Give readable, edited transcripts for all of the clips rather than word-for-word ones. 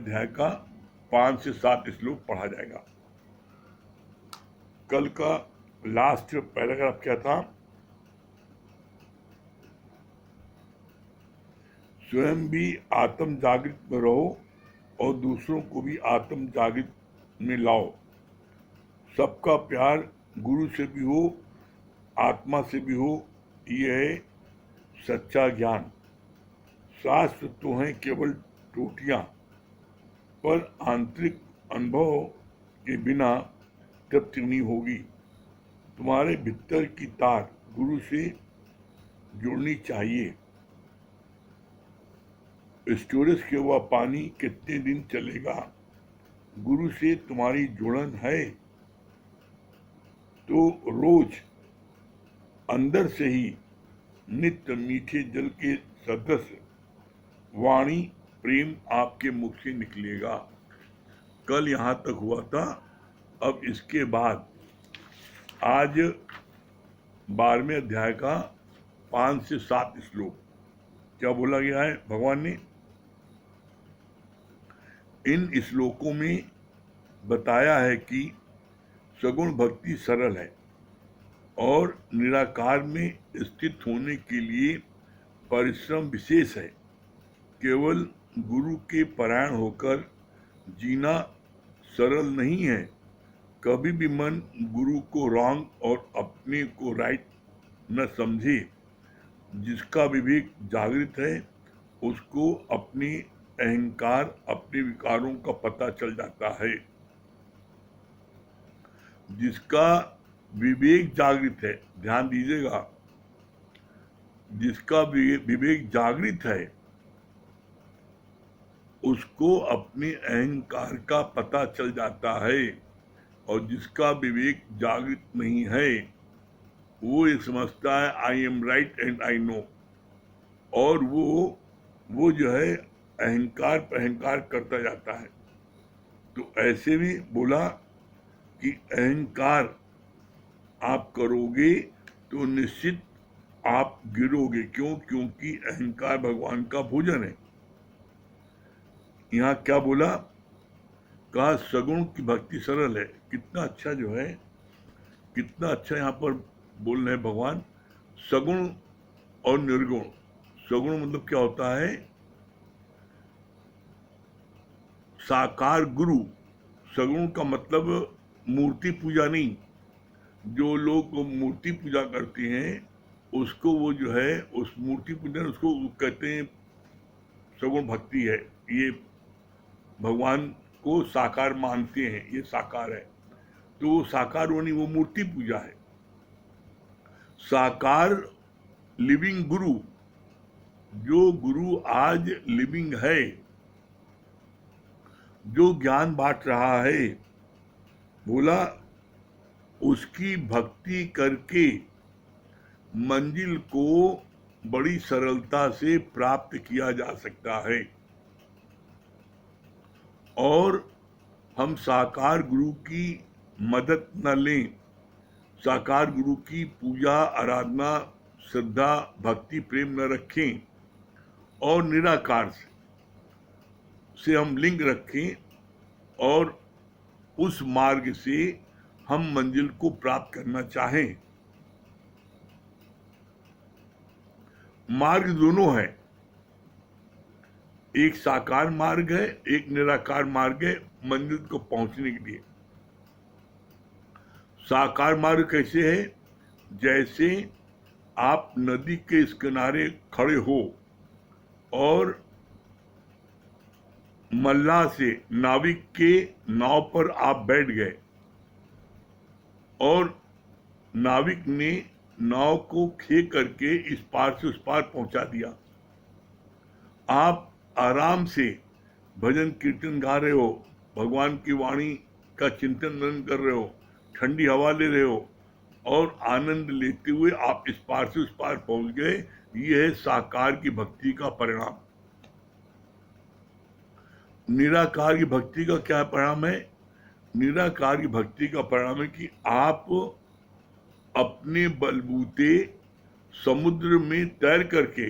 अध्याय का 5 से 7 श्लोक पढ़ा जाएगा। कल का लास्ट पैराग्राफ क्या था? स्वयं भी आत्म जागृत में रहो और दूसरों को भी आत्म जागृत में लाओ। सबका प्यार गुरु से भी हो, आत्मा से भी हो, ये है सच्चा ज्ञान। शास्त्र तो हैं केवल टोटियां, पर आंतरिक अनुभव के बिना तृप्ति नहीं होगी। तुम्हारे भीतर की तार गुरु से जुड़नी चाहिए। स्टोरेज किया हुआ पानी कितने दिन चलेगा? गुरु से तुम्हारी जुड़न है तो रोज अंदर से ही नित्य मीठे जल के सदृश वाणी प्रेम आपके मुख से निकलेगा। कल यहाँ तक हुआ था। अब इसके बाद आज 12वें अध्याय का 5 से 7 श्लोक क्या बोला गया है भगवान ने? इन श्लोकों में बताया है कि सगुण भक्ति सरल है और निराकार में स्थित होने के लिए परिश्रम विशेष है। केवल गुरु के परायण होकर जीना सरल नहीं है। कभी भी मन गुरु को रॉन्ग और अपने को राइट न समझे। जिसका विवेक जागृत है उसको अपने अहंकार, अपने विकारों का पता चल जाता है। जिसका विवेक जागृत है, ध्यान दीजिएगा, जिसका विवेक जागृत है उसको अपने अहंकार का पता चल जाता है, और जिसका विवेक जागृत नहीं है वो ये समझता है I am right and I know, और वो जो है अहंकार पर अहंकार करता जाता है। तो ऐसे भी बोला कि अहंकार आप करोगे तो निश्चित आप गिरोगे। क्यों? क्योंकि अहंकार भगवान का भोजन है। यहाँ क्या बोला? कहा सगुण की भक्ति सरल है। कितना अच्छा जो है, कितना अच्छा यहाँ पर बोल रहे हैं भगवान। सगुण और निर्गुण। सगुण मतलब क्या होता है? साकार गुरु। सगुण का मतलब मूर्ति पूजा नहीं। जो लोग मूर्ति पूजा करते हैं उसको वो जो है उस मूर्ति पूजन उसको कहते हैं सगुण भक्ति है। ये भगवान को साकार मानते हैं, ये साकार है। तो वो साकार होनी वो मूर्ति पूजा है। साकार लिविंग गुरु, जो गुरु आज लिविंग है, जो ज्ञान बांट रहा है, बोला उसकी भक्ति करके मंजिल को बड़ी सरलता से प्राप्त किया जा सकता है। और हम साकार गुरु की मदद न लें, साकार गुरु की पूजा, आराधना, श्रद्धा, भक्ति, प्रेम न रखें और निराकार से हम लिंक रखें और उस मार्ग से हम मंजिल को प्राप्त करना चाहें। मार्ग दोनों है, एक साकार मार्ग है, एक निराकार मार्ग है मंजिल को पहुंचने के लिए। साकार मार्ग कैसे है? जैसे आप नदी के इस किनारे खड़े हो और मल्लाह से नाविक के नाव पर आप बैठ गए और नाविक ने नाव को खे करके इस पार से उस पार पहुंचा दिया। आप आराम से भजन कीर्तन गा रहे हो, भगवान की वाणी का चिंतन मनन कर रहे हो, ठंडी हवा ले रहे हो और आनंद लेते हुए आप इस पार से उस पार पहुंच गए। यह है साकार की भक्ति का परिणाम। निराकार की भक्ति का क्या परिणाम है? निराकार की भक्ति का परिणाम है कि आप अपने बलबूते समुद्र में तैर करके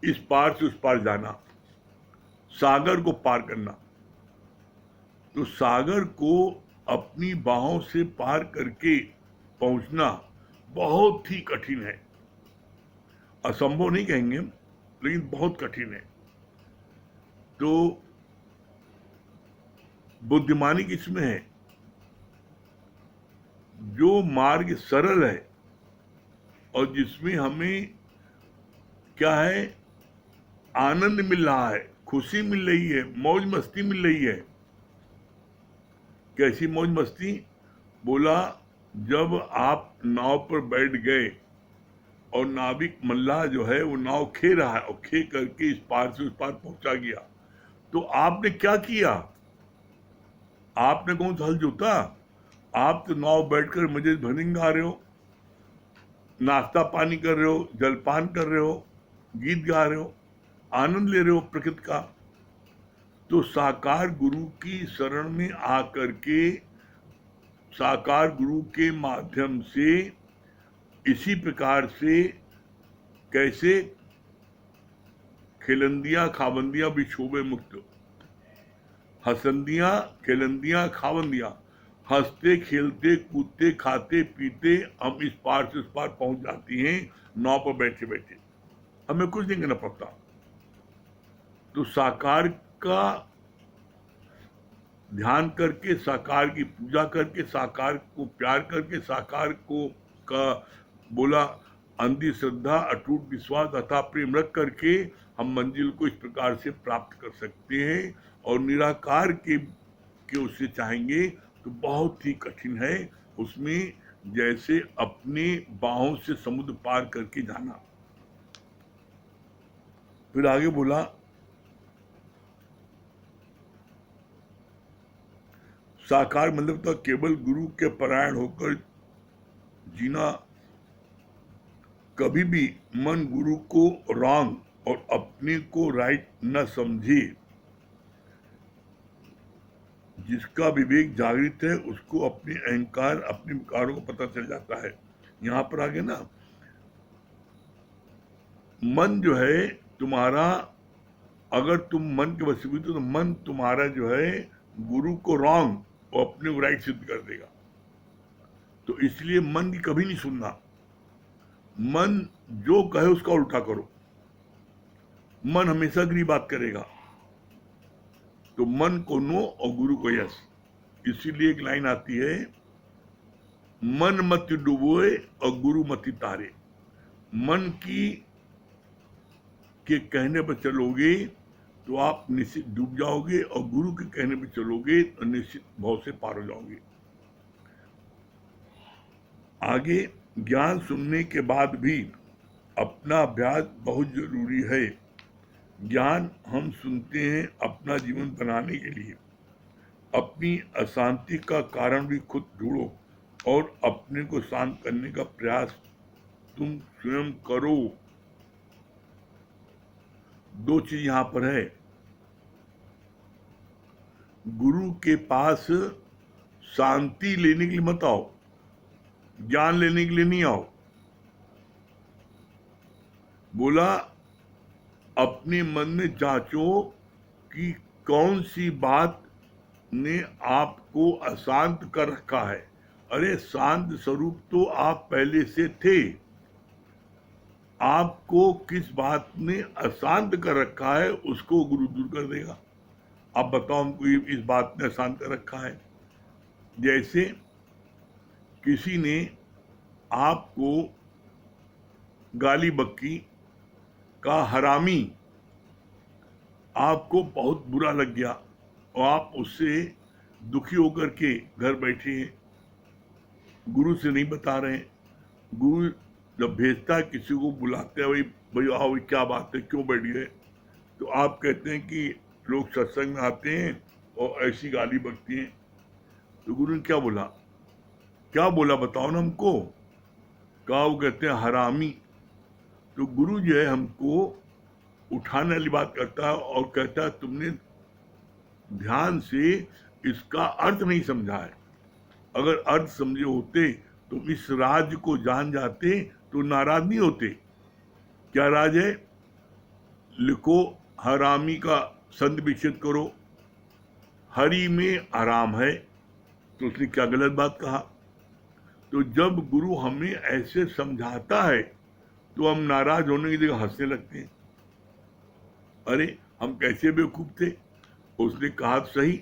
इस पार से उस पार जाना। सागर को पार करना। तो सागर को अपनी बाहों से पार करके पहुंचना बहुत ही कठिन है, असंभव नहीं कहेंगे लेकिन बहुत कठिन है। तो बुद्धिमानी किसमें है? जो मार्ग सरल है और जिसमें हमें क्या है, आनंद मिल रहा है, खुशी मिल रही है, मौज मस्ती मिल रही है। कैसी मौज मस्ती? बोला, जब आप नाव पर बैठ गए और नाविक मल्लाह जो है वो नाव खे रहा है और खे करके इस पार से उस पार पहुंचा गया, तो आपने क्या किया? आपने कौन सा हल जोता? आप तो नाव बैठकर मजे भजन गा रहे हो, नाश्ता पानी कर रहे हो, जलपान कर रहे हो, गीत गा रहे हो, आनंद ले रहे हो प्रकृति का। तो साकार गुरु की शरण में आकर के, साकार गुरु के माध्यम से इसी प्रकार से कैसे खेलंदियां खाबंदियां बिछोबे मुक्त, हसंदियां खेलंदियां खाबंदियां, हंसते खेलते कूदते खाते पीते हम इस पार से उस पार पहुंच जाती हैं नाव पर बैठे बैठे, हमें कुछ नहीं करना पड़ता। तो साकार का ध्यान करके, साकार की पूजा करके, साकार को प्यार करके, साकार को का बोला अंधी श्रद्धा अटूट विश्वास अथा प्रेम रख करके हम मंजिल को इस प्रकार से प्राप्त कर सकते हैं। और निराकार के उससे चाहेंगे तो बहुत ही कठिन है, उसमें जैसे अपने बाहों से समुद्र पार करके जाना। फिर आगे बोला, साकार मतलब तो केवल गुरु के परायण होकर जीना। कभी भी मन गुरु को रॉन्ग और अपने को राइट न समझे। जिसका विवेक जागृत है उसको अपने अहंकार, अपने विकारों को पता चल जाता है। यहां पर आगे ना, मन जो है तुम्हारा, अगर तुम मन के वशीभूत हो तो मन तुम्हारा जो है गुरु को रॉन्ग और अपने को राइट सिद्ध कर देगा। तो इसलिए मन की कभी नहीं सुनना। मन जो कहे उसका उल्टा करो। मन हमेशा अग्री बात करेगा। तो मन को नो और गुरु को यस। इसीलिए एक लाइन आती है, मन मत डुबोए और गुरु मत तारे। मन की के कहने पर चलोगे तो आप निश्चित डूब जाओगे और गुरु के कहने पर चलोगे तो निश्चित भाव से पार हो जाओगे। आगे, ज्ञान सुनने के बाद भी अपना अभ्यास बहुत जरूरी है। ज्ञान हम सुनते हैं अपना जीवन बनाने के लिए। अपनी अशांति का कारण भी खुद ढूंढो और अपने को शांत करने का प्रयास तुम स्वयं करो। दो चीज यहां पर है, गुरु के पास शांति लेने के लिए मत आओ, ज्ञान लेने के लिए नहीं आओ। बोला, अपने मन में जांचो कि कौन सी बात ने आपको अशांत कर रखा है। अरे शांत स्वरूप तो आप पहले से थे, आपको किस बात ने अशांत कर रखा है उसको गुरु दूर कर देगा। आप बताओ हमको इस बात ने अशांत कर रखा है। जैसे किसी ने आपको गाली बक्की का हरामी, आपको बहुत बुरा लग गया और आप उससे दुखी होकर के घर बैठे हैं, गुरु से नहीं बता रहे। गुरु जब भेजता है किसी को, बुलाते हैं, भाई आओ, क्या बात है, क्यों बैठ गए, तो आप कहते हैं कि लोग सत्संग में आते हैं और ऐसी गाली बकती हैं। तो गुरु ने क्या बोला, क्या बोला बताओ ना हमको। कहा, वो कहते हैं हरामी। तो गुरु जो है हमको उठाने वाली बात करता है और कहता है तुमने ध्यान से इसका अर्थ नहीं समझा है। अगर अर्थ समझे होते तो इस राज को जान जाते तो नाराज नहीं होते। क्या राज है? लिखो, हरामी का संत विच्छेद करो, हरि में आराम है, तो उसने क्या गलत बात कहा? तो जब गुरु हमें ऐसे समझाता है तो हम नाराज होने की जगह हंसने लगते हैं। अरे हम कैसे बेवकूफ थे, उसने कहा तो सही।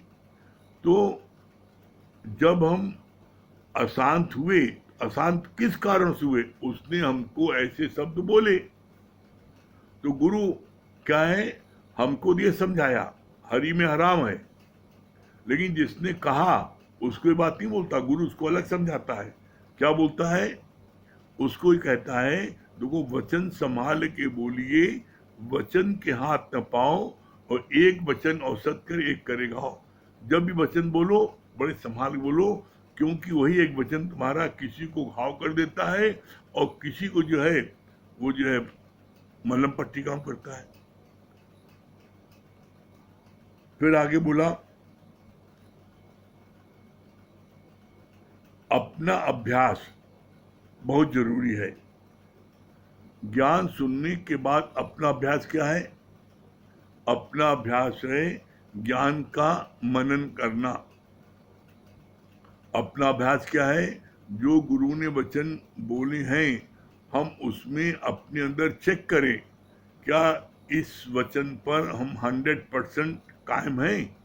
तो जब हम अशांत हुए, अशांत किस कारण से हुए? उसने हमको ऐसे शब्द बोले। तो गुरु क्या है, हमको ये समझाया हरि में हराम है, लेकिन जिसने कहा उसको ये बात नहीं बोलता, गुरु उसको अलग समझाता है। क्या बोलता है? उसको ही कहता है देखो वचन संभाल के बोलिए, वचन के हाथ न पाओ, और एक वचन औसत कर एक करेगा। जब भी वचन बोलो बड़े संभाल के बोलो, क्योंकि वही एक वचन तुम्हारा किसी को घाव कर देता है और किसी को जो है वो जो है मलहम पट्टी काम करता है। फिर आगे बोला, अपना अभ्यास बहुत जरूरी है। ज्ञान सुनने के बाद अपना अभ्यास क्या है? अपना अभ्यास है ज्ञान का मनन करना। अपना अभ्यास क्या है? जो गुरु ने वचन बोले हैं हम उसमें अपने अंदर चेक करें, क्या इस वचन पर हम 100% कायम हैं?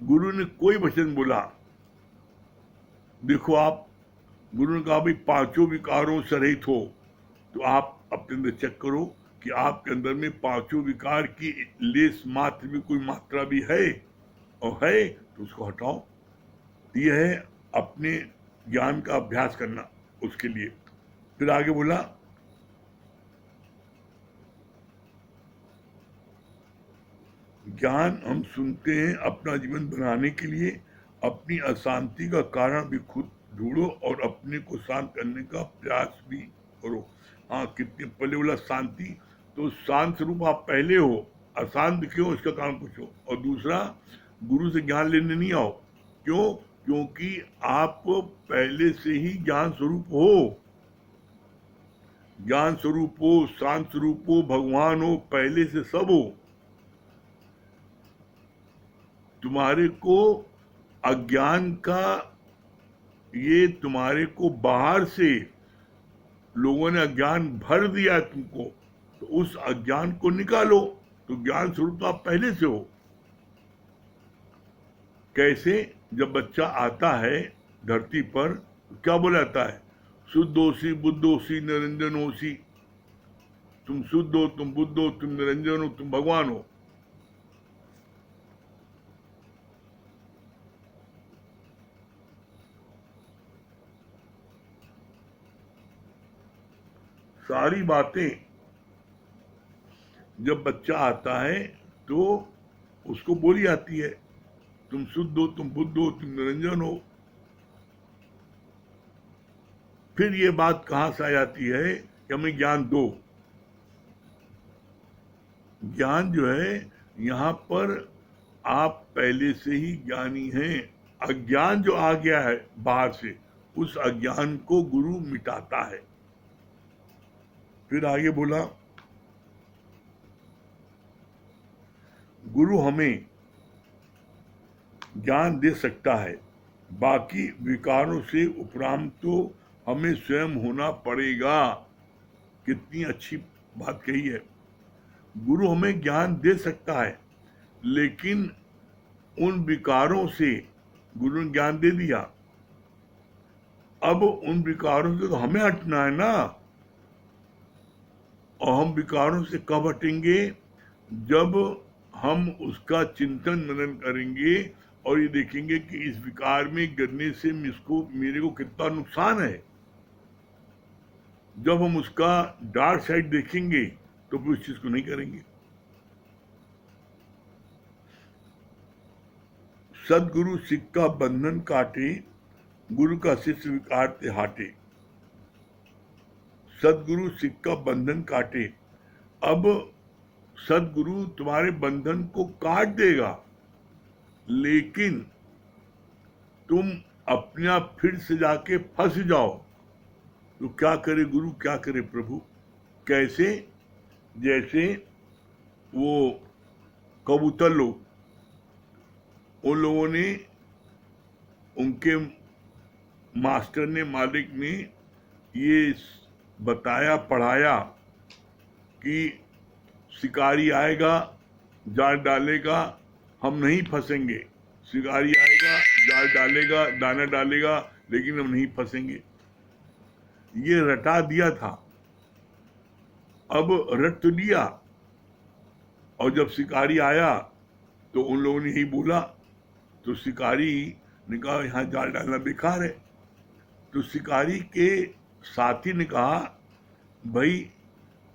गुरु ने कोई वचन बोला, देखो आप, गुरु ने कहा भाई पांचों विकारों से रहित हो, तो आप अपने अंदर चेक करो कि आपके अंदर में पांचों विकार की लेस मात्र भी कोई मात्रा भी है, और है तो उसको हटाओ। यह है अपने ज्ञान का अभ्यास करना उसके लिए। फिर आगे बोला, ज्ञान हम सुनते हैं अपना जीवन बनाने के लिए, अपनी अशांति का कारण भी खुद ढूंढो और अपने को शांत करने का प्रयास भी करो। हाँ, कितने पहले बोला शांति, तो शांत स्वरूप आप पहले हो, अशांत क्यों इसका कारण पूछो। और दूसरा, गुरु से ज्ञान लेने नहीं आओ, क्यों? क्योंकि आप पहले से ही ज्ञान स्वरूप हो, ज्ञान स्वरूप हो, शांत स्वरूप हो, भगवान हो, पहले से सब हो। तुम्हारे को अज्ञान का, ये तुम्हारे को बाहर से लोगों ने अज्ञान भर दिया तुमको, तो उस अज्ञान को निकालो, तो ज्ञान स्वरूप तो आप पहले से हो। कैसे? जब बच्चा आता है धरती पर तो क्या बोला जाता है? शुद्धोसी बुद्धोसी निरंजन होसी। तुम शुद्ध हो, तुम बुद्ध हो, तुम निरंजन हो, तुम भगवान हो। सारी बातें जब बच्चा आता है तो उसको बोली जाती है, तुम शुद्ध हो, तुम बुद्ध हो, तुम निरंजन हो। फिर ये बात कहां से आ जाती है कि हमें ज्ञान दो। ज्ञान जो है यहाँ पर आप पहले से ही ज्ञानी हैं। अज्ञान जो आ गया है बाहर से, उस अज्ञान को गुरु मिटाता है। फिर आगे बोला, गुरु हमें ज्ञान दे सकता है, बाकी विकारों से उपरांत तो हमें स्वयं होना पड़ेगा। कितनी अच्छी बात कही है। गुरु हमें ज्ञान दे सकता है, लेकिन उन विकारों से गुरु ने ज्ञान दे दिया, अब उन विकारों से तो हमें हटना है ना। और हम विकारों से कब हटेंगे? जब हम उसका चिंतन मनन करेंगे और ये देखेंगे कि इस विकार में गिरने से मेरे को कितना नुकसान है। जब हम उसका डार्क साइड देखेंगे तो फिर उस चीज को नहीं करेंगे। सदगुरु सिख का बंधन काटे, गुरु का शिष्य विकार ते हाटे। सदगुरु सिख का बंधन काटे। अब सदगुरु तुम्हारे बंधन को काट देगा, लेकिन तुम अपने आप फिर से जाके फंस जाओ तो क्या करे गुरु, क्या करे प्रभु? कैसे? जैसे वो कबूतर लोग, उन लोगों ने, उनके मास्टर ने, मालिक ने ये बताया, पढ़ाया कि शिकारी आएगा, जाल डालेगा, हम नहीं फंसेंगे। शिकारी आएगा, जाल डालेगा, दाना डालेगा, लेकिन हम नहीं फंसेंगे। ये रटा दिया था। अब रट तो लिया, और जब शिकारी आया तो उन लोगों ने यही बोला, तो शिकारी ने कहा यहाँ जाल डालना बेकार है। तो शिकारी के साथी ने कहा, भाई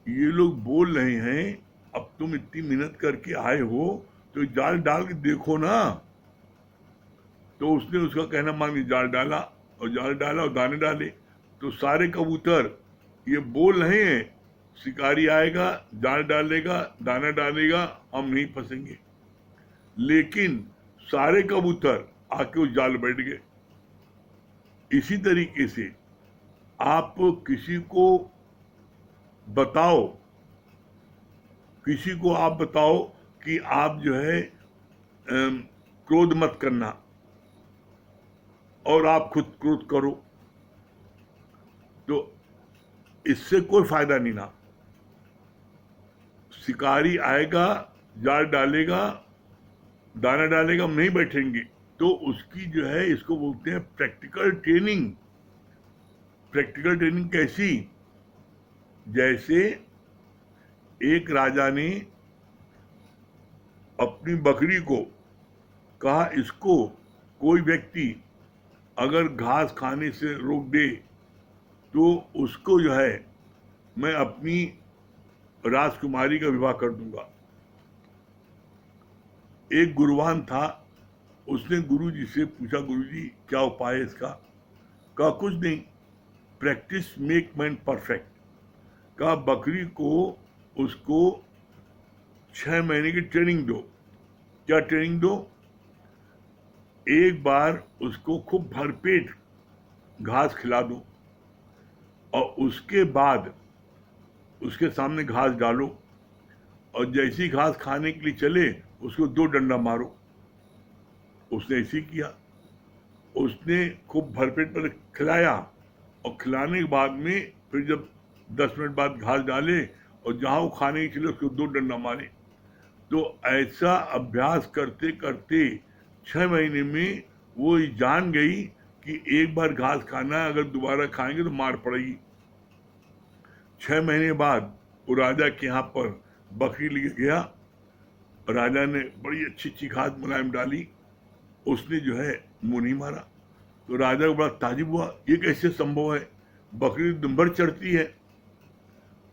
ये लोग बोल रहे हैं, अब तुम इतनी मेहनत करके आए हो तो जाल डाल के देखो ना। तो उसने उसका कहना मान के जाल डाला, और दाने डाले। तो सारे कबूतर ये बोल रहे हैं, शिकारी आएगा, जाल डालेगा, दाना डालेगा, हम नहीं फंसेंगे। लेकिन सारे कबूतर आके उस जाल बैठ गए। इसी तरीके से आप किसी को बताओ, कि आप जो है क्रोध मत करना, और आप खुद क्रोध करो, तो इससे कोई फायदा नहीं ना। शिकारी आएगा, जाल डालेगा, दाना डालेगा, हम नहीं बैठेंगे। तो उसकी जो है, इसको बोलते हैं प्रैक्टिकल ट्रेनिंग। प्रैक्टिकल ट्रेनिंग कैसी? जैसे एक राजा ने अपनी बकरी को कहा, इसको कोई व्यक्ति अगर घास खाने से रोक दे तो उसको जो है मैं अपनी राजकुमारी का विवाह कर दूंगा। एक गुरुवान था, उसने गुरु जी से पूछा, गुरु जी क्या उपाय है इसका? कहा कुछ नहीं, प्रैक्टिस मेक मैन परफेक्ट। कहा बकरी को उसको 6 महीने की ट्रेनिंग दो। क्या ट्रेनिंग दो? एक बार उसको खूब भरपेट घास खिला दो, और उसके बाद उसके सामने घास डालो, और जैसी घास खाने के लिए चले उसको 2 डंडा मारो। उसने ऐसे किया। उसने खूब भरपेट पर खिलाया, और खिलाने के बाद में फिर जब 10 मिनट बाद घास डाले, और जहां वो खाने के चले उसको 2 डंडा मारे। तो ऐसा अभ्यास करते करते 6 महीने में वो जान गई कि एक बार घास खाना है, अगर दोबारा खाएंगे तो मार पड़ेगी। 6 महीने बाद वो राजा के यहाँ पर बकरी लेके गया। राजा ने बड़ी अच्छी अच्छी घास मुलायम डाली, उसने जो है मुंह नहीं मारा। तो राजा को बड़ा ताजुब हुआ, ये कैसे संभव है? बकरी दिन भर चढ़ती है।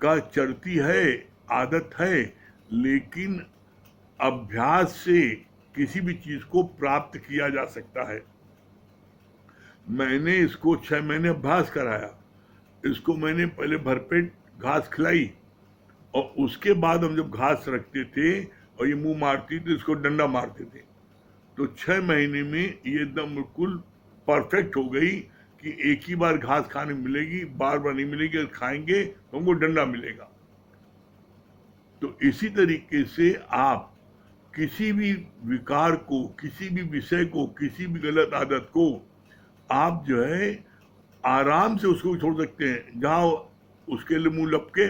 कहा चढ़ती है, आदत है, लेकिन अभ्यास से किसी भी चीज को प्राप्त किया जा सकता है। मैंने इसको 6 महीने अभ्यास कराया। इसको मैंने पहले भरपेट घास खिलाई, और उसके बाद हम जब घास रखते थे और ये मुंह मारती तो इसको डंडा मारते थे। तो 6 महीने में ये एकदम बिल्कुल परफेक्ट हो गई कि एक ही बार घास खाने मिलेगी, बार बार नहीं मिलेगी। अगर खाएंगे तो हमको डंडा मिलेगा। तो इसी तरीके से आप किसी भी विकार को, किसी भी विषय को, किसी भी गलत आदत को आप जो है आराम से उसको छोड़ सकते हैं। जहां उसके लिए मुंह लपके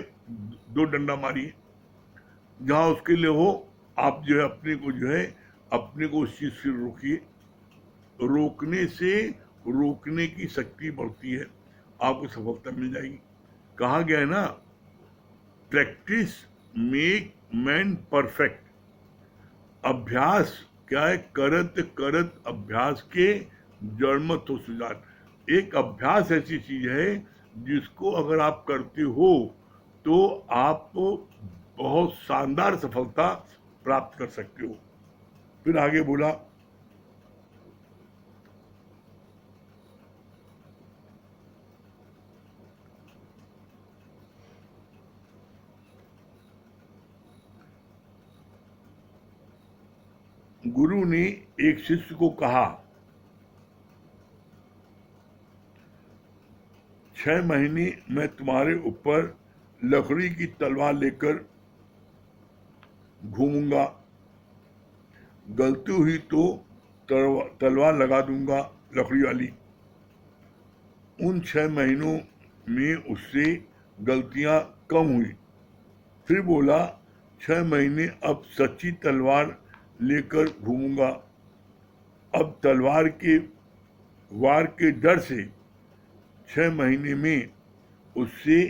2 डंडा मारिए, जहां उसके लिए हो आप जो है अपने को उस चीज से रोकिए। रोकने से रोकने की शक्ति बढ़ती है, आपको सफलता मिल जाएगी। कहा गया है ना, प्रैक्टिस मेक मैन परफेक्ट। अभ्यास क्या है? करत करत अभ्यास के जड़मत हो सुजान। एक अभ्यास ऐसी चीज है जिसको अगर आप करते हो तो आप बहुत शानदार सफलता प्राप्त कर सकते हो। फिर आगे बोला, गुरु ने एक शिष्य को कहा, 6 महीने मैं तुम्हारे ऊपर लकड़ी की तलवार लेकर घूमूंगा, गलती हुई तो तलवार लगा दूंगा लकड़ी वाली। उन 6 महीनों में उससे गलतियां कम हुई। फिर बोला, 6 महीने अब सच्ची तलवार लेकर घूमूंगा। अब तलवार के वार के डर से 6 महीने में उससे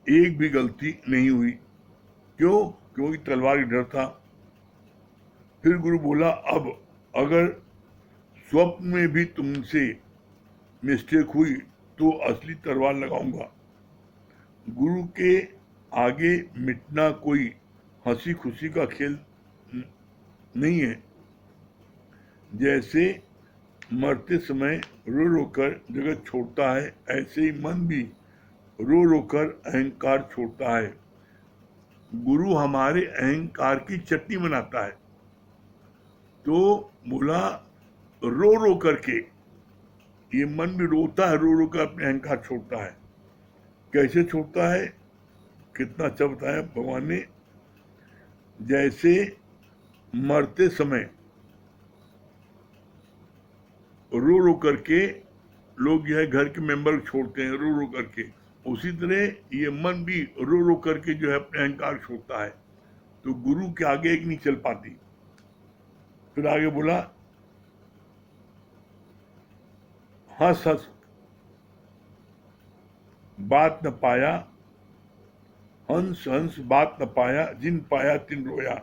एक भी गलती नहीं हुई। क्यों? क्योंकि तलवार का डर था। फिर गुरु बोला, अब अगर स्वप्न में भी तुमसे मिस्टेक हुई तो असली तलवार लगाऊंगा। गुरु के आगे मिटना कोई हंसी खुशी का खेल नहीं है। जैसे मरते समय रो रो कर जगत छोड़ता है, ऐसे ही मन भी रो रो कर अहंकार छोड़ता है। गुरु हमारे अहंकार की चटनी बनाता है। तो बोला, रो रो करके, ये मन भी रोता है, रो रो कर अपने अहंकार छोड़ता है। कैसे छोड़ता है? कितना अच्छा बताया भगवान ने। जैसे मरते समय रो रो करके लोग जो है घर के मेंबर छोड़ते हैं, रो रो करके, उसी तरह ये मन भी रो रो करके जो है अपने अहंकार छोड़ता है। तो गुरु के आगे एक नहीं चल पाती। फिर आगे बोला, हंस हंस बात न पाया, हंस हंस बात न पाया, जिन पाया तिन रोया।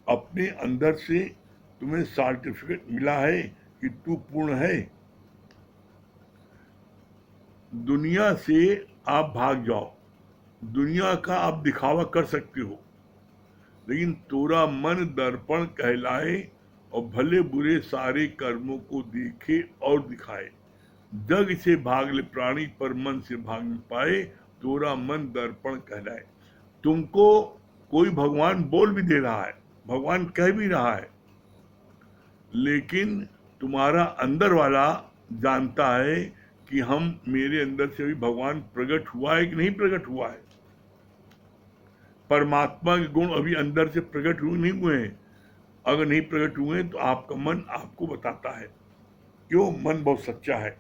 अपने अंदर से तुम्हें सर्टिफिकेट मिला है कि तू पूर्ण है। दुनिया से आप भाग जाओ, दुनिया का आप दिखावा कर सकते हो, लेकिन तोरा मन दर्पण कहलाए और भले बुरे सारे कर्मों को देखे और दिखाए। जग से भाग ले प्राणी पर मन से भाग न पाए, तोरा मन दर्पण कहलाए। तुमको कोई भगवान बोल भी दे रहा है, भगवान कह भी रहा है, लेकिन तुम्हारा अंदर वाला जानता है कि मेरे अंदर से भी भगवान प्रकट हुआ है कि नहीं प्रकट हुआ है। परमात्मा के गुण अभी अंदर से प्रकट हुए नहीं हुए हैं। अगर नहीं प्रकट हुए तो आपका मन आपको बताता है। क्यों? मन बहुत सच्चा है।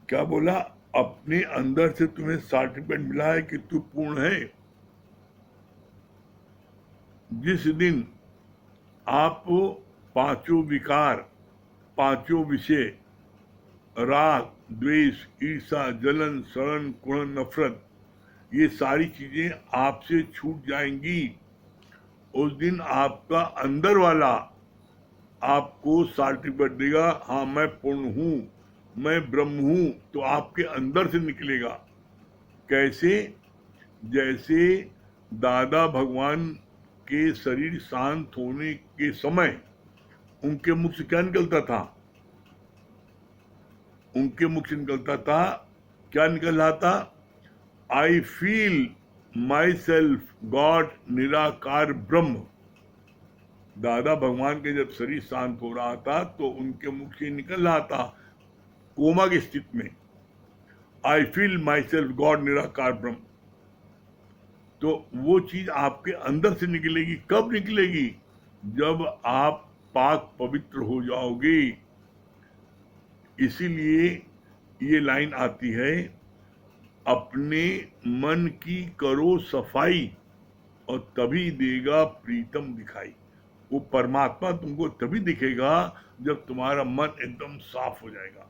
क्या बोला? अपने अंदर से तुम्हें सर्टिफिकेट मिला है कि तू पूर्ण है। जिस दिन आप पांचों विकार, पांचों विषय, राग, द्वेष, ईर्षा, जलन, शरण, कुणन, नफरत, ये सारी चीजें आपसे छूट जाएंगी, उस दिन आपका अंदर वाला आपको सर्टिफिकेट देगा, हाँ मैं पूर्ण हूं, मैं ब्रह्म हूं। तो आपके अंदर से निकलेगा। कैसे? जैसे दादा भगवान के शरीर शांत होने के समय उनके मुख से क्या निकलता था? उनके मुख से निकलता था, क्या निकल रहा था? I feel my self God, निराकार ब्रह्म। दादा भगवान के जब शरीर शांत हो रहा था तो उनके मुख से निकल रहा था कोमा की स्थिति में, I feel my self God, निराकार ब्रह्म। तो वो चीज आपके अंदर से निकलेगी। कब निकलेगी? जब आप पाक पवित्र हो जाओगे। इसीलिए ये लाइन आती है, अपने मन की करो सफाई और तभी देगा प्रीतम दिखाई। वो परमात्मा तुमको तभी दिखेगा जब तुम्हारा मन एकदम साफ हो जाएगा।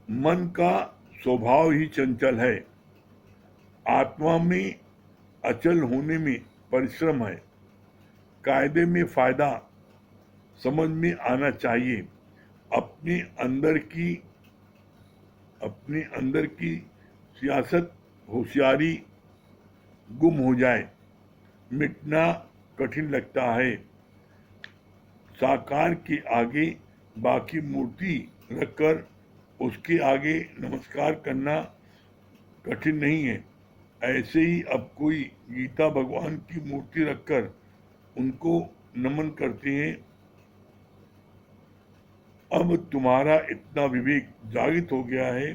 मन का स्वभाव ही चंचल है। आत्मा में अचल होने में परिश्रम है। कायदे में फायदा समझ में आना चाहिए। अपने अंदर की सियासत, होशियारी गुम हो जाए, मिटना कठिन लगता है। साकार के आगे बाकी मूर्ति रखकर उसके आगे नमस्कार करना कठिन नहीं है। ऐसे ही अब कोई गीता भगवान की मूर्ति रखकर उनको नमन करते हैं। अब तुम्हारा इतना विवेक जागृत हो गया है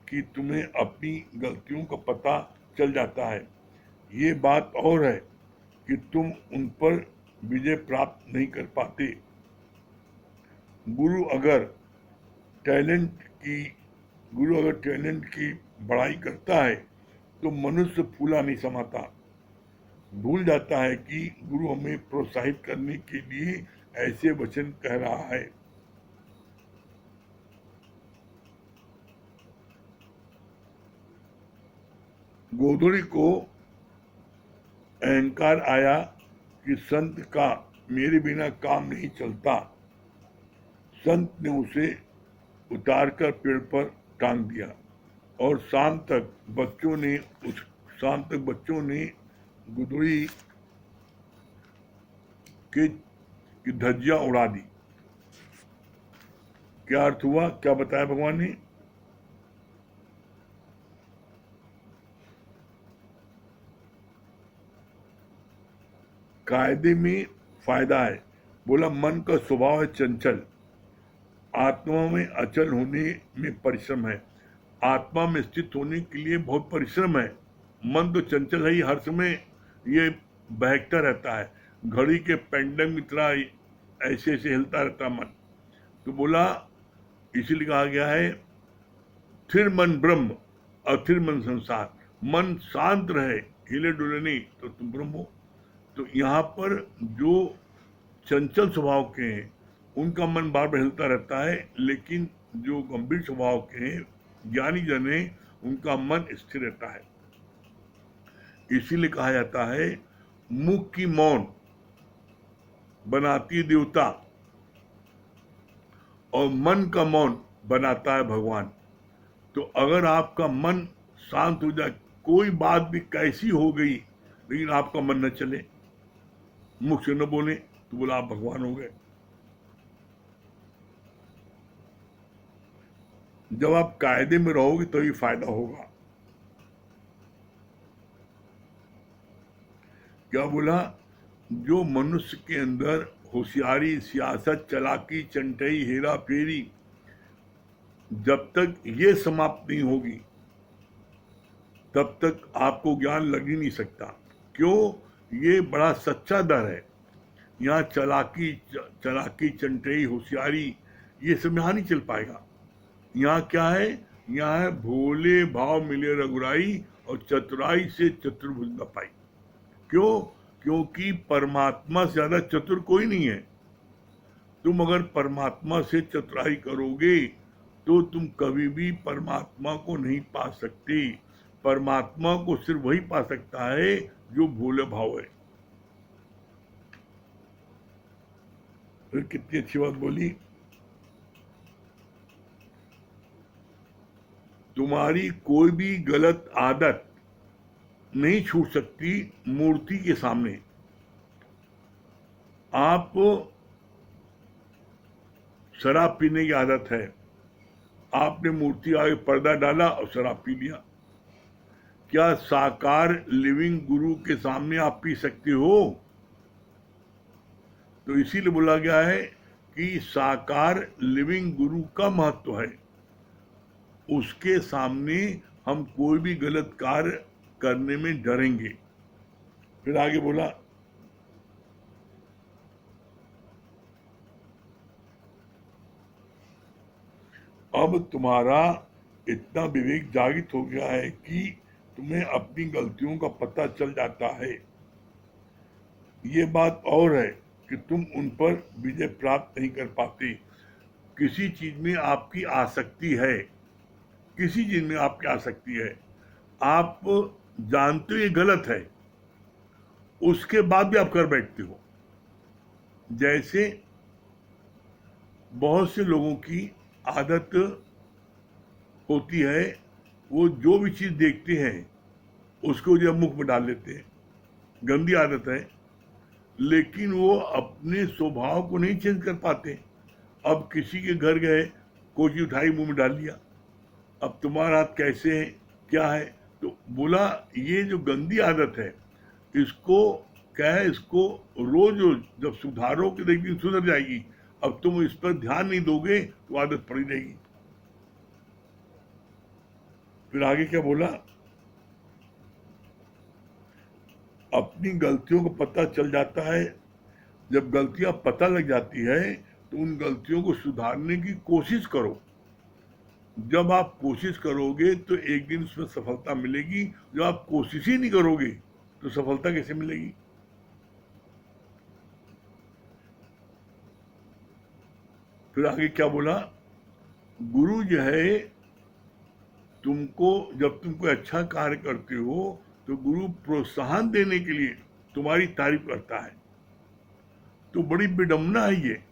कि तुम्हें अपनी गलतियों का पता चल जाता है। ये बात और है कि तुम उन पर विजय प्राप्त नहीं कर पाते। गुरु अगर टैलेंट की गुरु अगर टैलेंट की बड़ाई करता है तो मनुष्य फूला नहीं समाता। भूल जाता है कि गुरु हमें प्रोत्साहित करने के लिए ऐसे वचन कह रहा है। गोधुड़ी को अहंकार आया कि संत का मेरे बिना काम नहीं चलता। संत ने उसे उतारकर पेड़ पर टांग दिया और शाम तक बच्चों ने गुदड़ी की धज्जियां उड़ा दी। क्या अर्थ हुआ, क्या बताया भगवान ने? कायदे में फायदा है। बोला मन का स्वभाव है चंचल, आत्मा में अचल होने में परिश्रम है। आत्मा में स्थित होने के लिए बहुत परिश्रम है। मन तो चंचल है ही, हर समय ये बहकता रहता है, घड़ी के पेंडुलम की तरह ऐसे ऐसे हिलता रहता मन। तो बोला, इसीलिए कहा गया है स्थिर मन ब्रह्म, अस्थिर मन संसार। मन शांत रहे, हिले डुले नहीं, तो तुम ब्रह्म हो। तो यहाँ पर जो चंचल स्वभाव के हैं उनका मन बार बार हिलता रहता है, लेकिन जो गंभीर स्वभाव के हैं, ज्ञानी जन हैं, उनका मन स्थिर रहता है। इसीलिए कहा जाता है मुख की मौन बनाती देवता और मन का मौन बनाता है भगवान। तो अगर आपका मन शांत हो जाए, कोई बात भी कैसी हो गई लेकिन आपका मन न चले, मुख से न बोले, तो बोला आप भगवान हो गए। जब आप कायदे में रहोगे तभी फायदा होगा। क्या बोला? जो मनुष्य के अंदर होशियारी, सियासत, चालाकी, चंटई, हेरा फेरी, जब तक ये समाप्त नहीं होगी तब तक आपको ज्ञान लग ही नहीं सकता। क्यों? ये बड़ा सच्चा दर है। यहाँ चालाकी, चंटई, होशियारी, ये सब यहाँ नहीं चल पाएगा। यहाँ क्या है? यहाँ है भोले भाव मिले रघुराई और चतुराई से चतुर्भुज न पाई। क्यों? क्योंकि परमात्मा से ज्यादा चतुर कोई नहीं है। तुम अगर परमात्मा से चतुराई करोगे तो तुम कभी भी परमात्मा को नहीं पा सकते। परमात्मा को सिर्फ वही पा सकता है जो भोले भाव है। फिर कितनी अच्छी बात बोली। तुम्हारी कोई भी गलत आदत नहीं छूट सकती मूर्ति के सामने। आप शराब पीने की आदत है, आपने मूर्ति आगे पर्दा डाला और शराब पी लिया। क्या साकार लिविंग गुरु के सामने आप पी सकते हो? तो इसीलिए बोला गया है कि साकार लिविंग गुरु का महत्व है। उसके सामने हम कोई भी गलत कार्य करने में डरेंगे। फिर आगे बोला, अब तुम्हारा इतना विवेक जागृत हो गया है कि तुम्हें अपनी गलतियों का पता चल जाता है। ये बात और है कि तुम उन पर विजय प्राप्त नहीं कर पाते। किसी चीज में आपकी आसक्ति है, किसी चीज में आपकी आसक्ति है, आप जानते हो ये गलत है, उसके बाद भी आप कर बैठते हो। जैसे बहुत से लोगों की आदत होती है, वो जो भी चीज देखते हैं उसको जब मुख में डाल लेते हैं, गंदी आदत है, लेकिन वो अपने स्वभाव को नहीं चेंज कर पाते। अब किसी के घर गए, कोई चीज उठाई मुंह में डाल लिया, अब तुम्हारा हाथ कैसे है, क्या है, तो तो बोला ये जो गंदी आदत है, इसको क्या है, इसको रोज रोज जब सुधारोगे तो एक दिन सुधर जाएगी। अब तुम इस पर ध्यान नहीं दोगे तो आदत पड़ी रहेगी। फिर आगे क्या बोला, अपनी गलतियों को पता चल जाता है। जब गलतियां पता लग जाती है तो उन गलतियों को सुधारने की कोशिश करो। जब आप कोशिश करोगे तो एक दिन उसमें सफलता मिलेगी। जब आप कोशिश ही नहीं करोगे तो सफलता कैसे मिलेगी। फिर आगे क्या बोला, गुरु जो है तुमको, जब तुम कोई अच्छा कार्य करते हो तो गुरु प्रोत्साहन देने के लिए तुम्हारी तारीफ करता है। तो बड़ी विडंबना है ये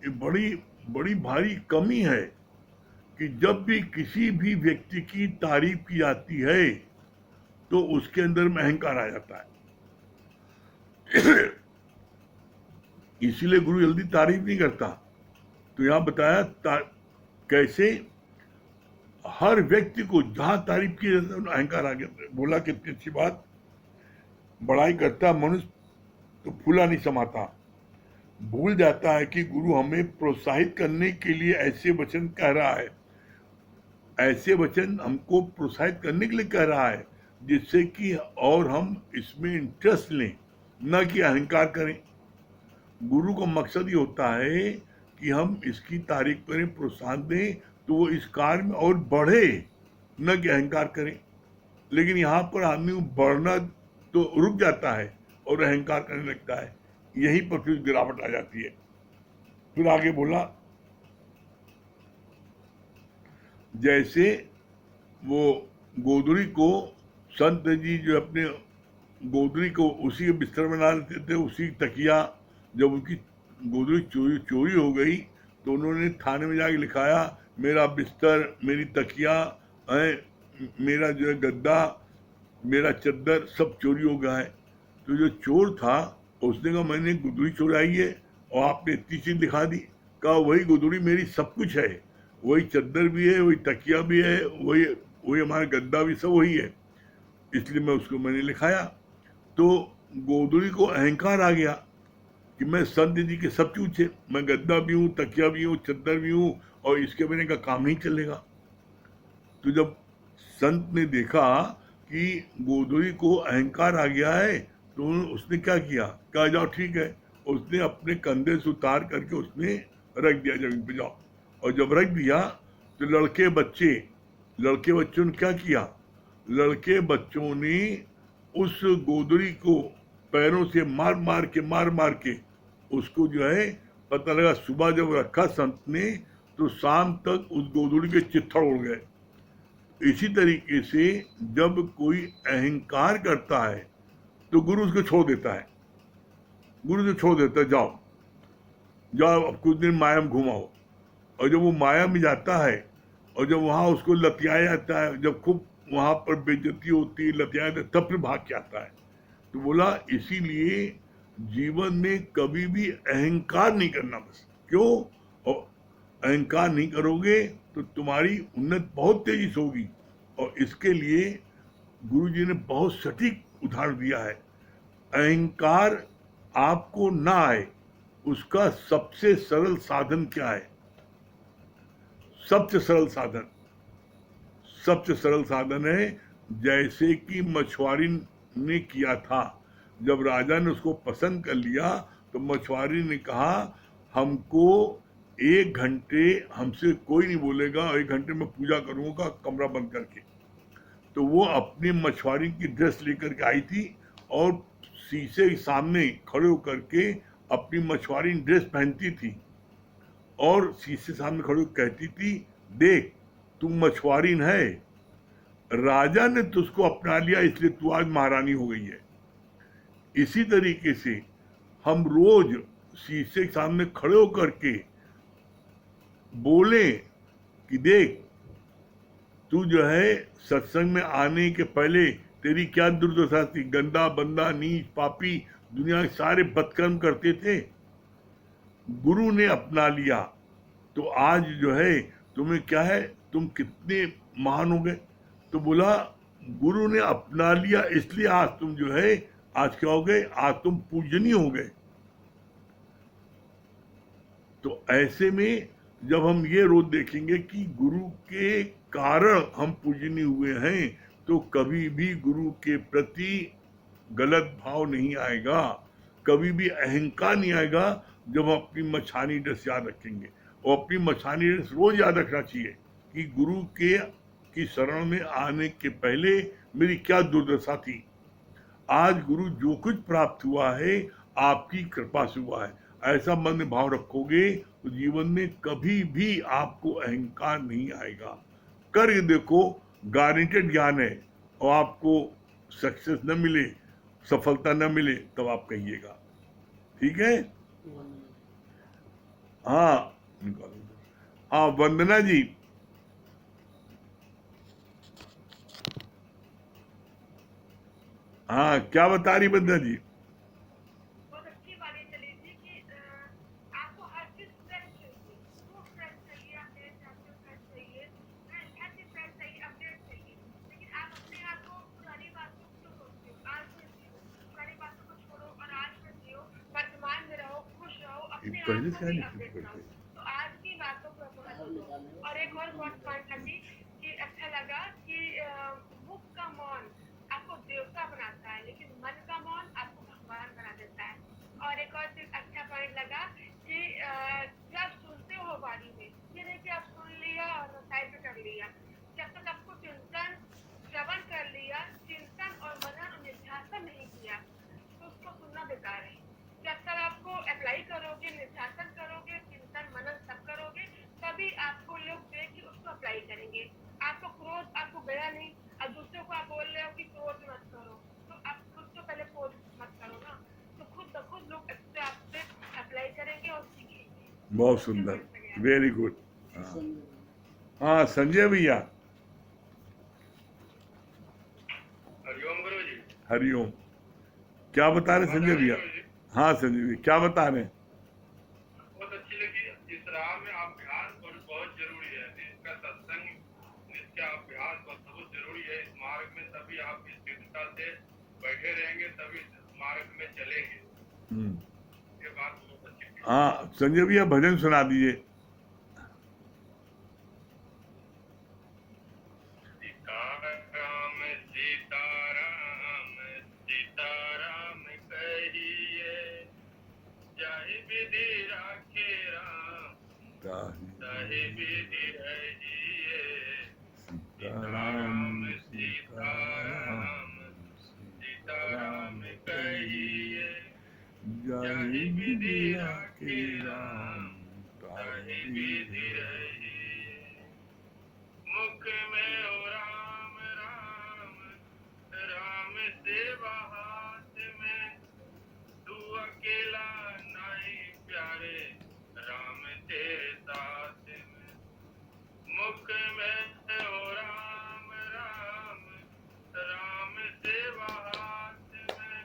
बड़ी बड़ी भारी कमी है कि जब भी किसी भी व्यक्ति की तारीफ की जाती है तो उसके अंदर में अहंकार आ जाता है। इसीलिए गुरु जल्दी तारीफ नहीं करता। तो यहां बताया कैसे हर व्यक्ति को जहां तारीफ की जाती है अहंकार आ गया। बोला कितनी अच्छी बात, बड़ाई करता मनुष्य तो फूला नहीं समाता। भूल जाता है कि गुरु हमें प्रोत्साहित करने के लिए ऐसे वचन कह रहा है, ऐसे वचन हमको प्रोत्साहित करने के लिए कह रहा है जिससे कि और हम इसमें इंटरेस्ट लें, न कि अहंकार करें। गुरु का मकसद ये होता है कि हम इसकी तारीफ करें, प्रोत्साहन दें, तो वो इस कार्य में और बढ़े, न कि अहंकार करें। लेकिन यहाँ पर आदमी बढ़ना तो रुक जाता है और अहंकार करने लगता है, यहीं पर फिर गिरावट आ जाती है। फिर आगे बोला, जैसे वो गोदड़ी को संत जी जो अपने गोदड़ी को उसी बिस्तर बना लेते थे, उसी तकिया, जब उनकी गोदड़ी चोरी हो गई तो उन्होंने थाने में जाके लिखाया मेरा बिस्तर, मेरी तकिया है, मेरा जो है गद्दा, मेरा चद्दर सब चोरी हो गया है। तो जो चोर था उसने कहा मैंने गोदड़ी चुराई है और आपने इतनी चीज दिखा दी। कहा वही गोदड़ी मेरी सब कुछ है, वही चद्दर भी है, वही तकिया भी है, वही हमारा गद्दा भी सब वही है, इसलिए मैं उसको मैंने लिखाया। तो गोदड़ी को अहंकार आ गया कि मैं संत जी के सब कुछ है, मैं गद्दा भी हूँ, तकिया भी हूँ, चद्दर भी हूँ, और इसके बिना का काम नहीं चलेगा। तो जब संत ने देखा कि गोदड़ी को अहंकार आ गया है तो उसने क्या किया, कहा जाओ ठीक है, उसने अपने कंधे से उतार करके उसने रख दिया जमीन पे, जाओ। और जब रख दिया तो लड़के बच्चों ने क्या किया, लड़के बच्चों ने उस गोदड़ी को पैरों से मार मार के उसको जो है, पता लगा सुबह जब रखा संत ने तो शाम तक उस गोदड़ी के चित्थड़ उड़ गए। इसी तरीके से जब कोई अहंकार करता है तो गुरु उसको छोड़ देता है, जाओ अब कुछ दिन माया में घुमाओ। और जब वो माया में जाता है और जब वहाँ उसको लतियाया जाता है, जब खूब वहाँ पर बेइज्जती होती है, लतियाया जाता है, तब फिर भाग के आता है। तो बोला इसीलिए जीवन में कभी भी अहंकार नहीं करना, बस क्यों, और अहंकार नहीं करोगे तो तुम्हारी उन्नति बहुत तेजी से होगी। और इसके लिए गुरु जी ने बहुत सटीक उदाहरण दिया है। अहंकार आपको ना आए उसका सबसे सरल साधन क्या है, सबसे सरल साधन है जैसे कि मछुआरी ने किया था। जब राजा ने उसको पसंद कर लिया तो मछुआरी ने कहा हमको 1 घंटे हमसे कोई नहीं बोलेगा, 1 घंटे में पूजा करूंगा कमरा बंद करके। तो वो अपनी मछुआरी की ड्रेस लेकर के आई थी और शीशे के सामने खड़े होकर के अपनी मछुआरी ड्रेस पहनती थी और शीशे सामने खड़े होकर कहती थी देख तू मछुआरी है, राजा ने तुझको अपना लिया इसलिए तू आज महारानी हो गई है। इसी तरीके से हम रोज शीशे के सामने खड़े होकर के बोले कि देख तू जो है सत्संग में आने के पहले तेरी क्या दुर्दशा थी, गंदा बंदा नीच पापी दुनिया के सारे बदकर्म करते थे, गुरु ने अपना लिया तो आज जो है तुम्हें क्या है, तुम कितने महान हो गए। तो बोला गुरु ने अपना लिया, इसलिए आज तुम जो है, आज क्या हो गए, आज तुम पूजनीय हो गए। तो ऐसे में जब हम ये रोज देखेंगे कि गुरु के कारण हम पूजनीय हुए हैं, तो कभी भी गुरु के प्रति गलत भाव नहीं आएगा, कभी भी अहंकार नहीं आएगा। जब हम अपनी मछानी ड्रेस याद रखेंगे, और अपनी मछानी ड्रेस रोज याद रखना चाहिए कि गुरु के की शरण में आने के पहले मेरी क्या दुर्दशा थी। आज गुरु जो कुछ प्राप्त हुआ है आपकी कृपा से हुआ है, ऐसा मन में भाव रखोगे तो जीवन में कभी भी आपको अहंकार नहीं आएगा। करके देखो, गारंटेड ज्ञान है। और आपको सक्सेस न मिले, सफलता न मिले, तब आप कहिएगा। ठीक है। हाँ, हाँ वंदना जी। हाँ, क्या बता रही वंदना जी? बहुत अच्छी बात ये चली थी कि आपको हर चीज फ्रेश चाहिए, फ्रूट फ्रेश चाहिए, आपके चैप्टर फ्रेश चाहिए, ऐसे फ्रेश चाहिए, अपडेट चाहिए। लेकिन आप अपने आप को पुरानी बातों को क्यों सोचते हो? आज में जियो, पुरानी बातों को छोड़ो और आज में जियो, वर्तमान में रहो, खुश रहो, अपने पहले आप से को भी नहीं शुरू अपडेट करते। रहो। तो आज की बातों को महत्व दो। और एक और बहुत पॉइंट लगी कि अच्छा लगा कि मुख का मौन आपको देवता बनाता है, लेकिन मन का मौन आपको भगवान बना देता है। और एक और चीज अच्छा पॉइंट लगा कि जब सुनते हो वाणी में, ये नहीं कि आप सुन लिया और साइड कर लिया। जब तक आपको चिंतन श्रवण कर लिया, चिंतन और मनन और निध्यासन नहीं किया, तो उसको सुनना बेकार है। जब तक आपको अप्लाई करोगे, निध्यासन करोगे, चिंतन मनन सब करोगे, तभी आपको लोग देख के उसको अप्लाई करेंगे। आपको क्रोध आपको गया नहीं, अब दूसरों को आप बोल रहे हो कि क्रोध मत करो, तो आप खुद तो पहले क्रोध मत करो ना। तो खुद ब खुद लोग इससे आपसे अप्लाई करेंगे और सीखेंगे। बहुत अच्छे सुंदर, पॉइंट लगे वेरी गुड। हाँ, हाँ संजय भैया। हरिओम गुरु जी। हरिओम। क्या बता रहे आवाज आ संजय रही है भैया? गुरु जी? हाँ संजय भैया, क्या बता रहे हैं? बहुत अच्छी लगी। इस राह में अभ्यास बहुत जरूरी है। इसका सत्संग, इसका अभ्यास बहुत जरूरी है। इस मार्ग में तभी आप स्थिरता से बैठे रहेंगे, तभी इस मार्ग में चलेंगे। ये बात बहुत अच्छी थी। हाँ संजय भैया, भजन सुना दीजिए। सीताराम सीताराम सीताराम कहिए, जाहि विधि राखे राम, ताहि विधि रहिए। सीताराम सीताराम सीताराम कहिए, जाहि विधि राखे राम, ताहि विधि रहिए। मुख में हो राम राम, राम सेवा हाथ में, तू अकेला नहीं प्यारे, राम तेरे साथ में। मुख में हो राम राम, राम सेवा हाथ में,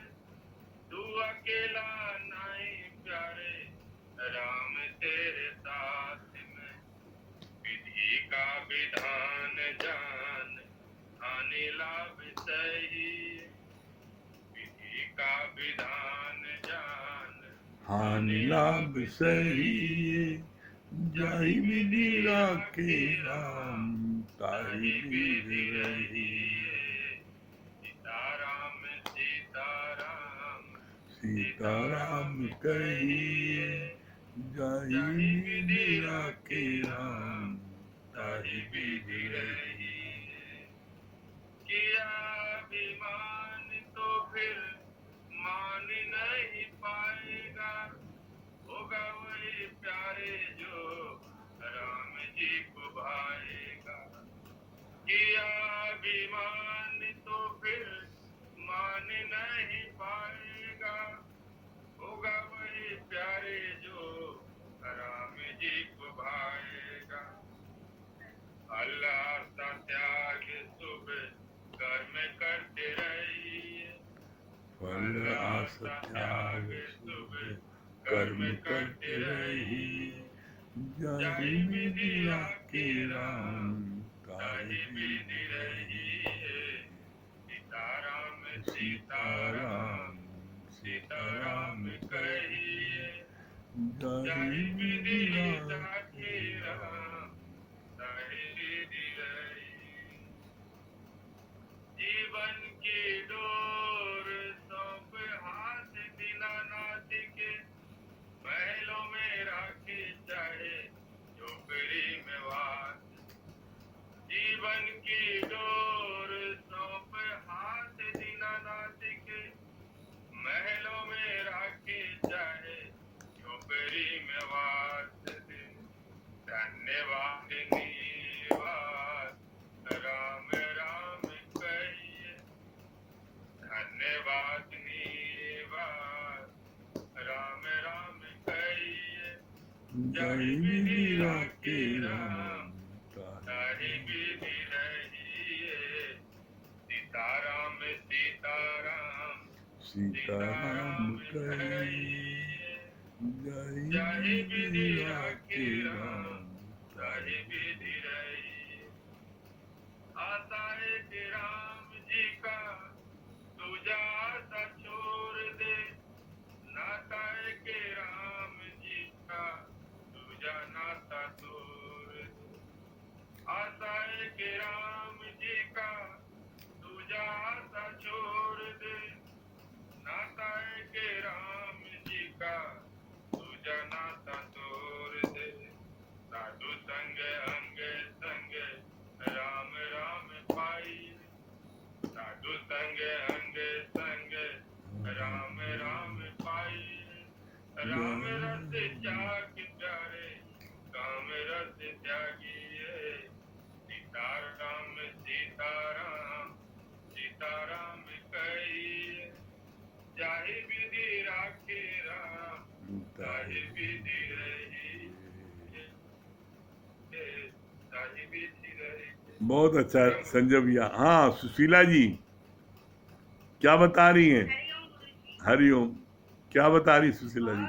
तू अकेला नहीं प्यारे, राम तेरे साथ में। विधि का विधान जान, हानि लाभ सही। विधि का विधान जान, हानि लाभ सही, जाहि विधि राखे राम, ताहि विधि रहिए। सीताराम सीताराम सीताराम कहिए, जाहि विधि राखे राम, ताहि विधि रहिए। किया अभिमान तो फिर मान नहीं पाएगा, होगा वही प्यारे जो राम जी को भाएगा। किया अभिमान तो फिर मान नहीं पाएगा, होगा वही प्यारे जो राम जी को भाएगा। अल्लाह का त्याग शुभ कर्म करते रहिए, फल आस त्याग शुभ कर्म करते रहिए, जाहि विधि राखे राम, ताहि विधि रहिए। सीताराम सीताराम कहिए जाहि विधि राखे राम ताहि विधि रही जीवन की डोर सौंप हाथ दीनानाथ के महलों में राखी चाहे झोपड़ी में वास जीवन की डोर सौंप हाथ दीनानाथ के महलों में राखी चाहे झोपड़ी में वास धन्यवाद निवास राम राम कहिए धन्यवाद निवास राम राम कहिए जाहि विधि राखे राम ताहि विधि रहिए सीताराम सीताराम सीताराम कहिए जय जाहि विधि राखे राम ताहि विधि रहिए आशा है कि राम जी का दूजा आशा छोड़ दे नाता है कि राम जी का दूजा नाता तोड़ दे आशा है कि राम जी का दूजा आशा छोड़ दे नाता है कि राम जी का दूजा नाता तोड़ दे साधु संग अंग संग राम राम पाई साधु संग अंग संग राम राम पाई राम रस त्याग प्यारे काम रस त्यागिए सीताराम सीताराम सीताराम कहिए जाहि विधि राखे राम ताहि विधि रहिए ताहि विधि रहिए बहुत अच्छा संजय भैया। हाँ सुशीला जी क्या बता रही हैं? हरिओम गुरुजी। हरिओम क्या बता रही सुशीला जी?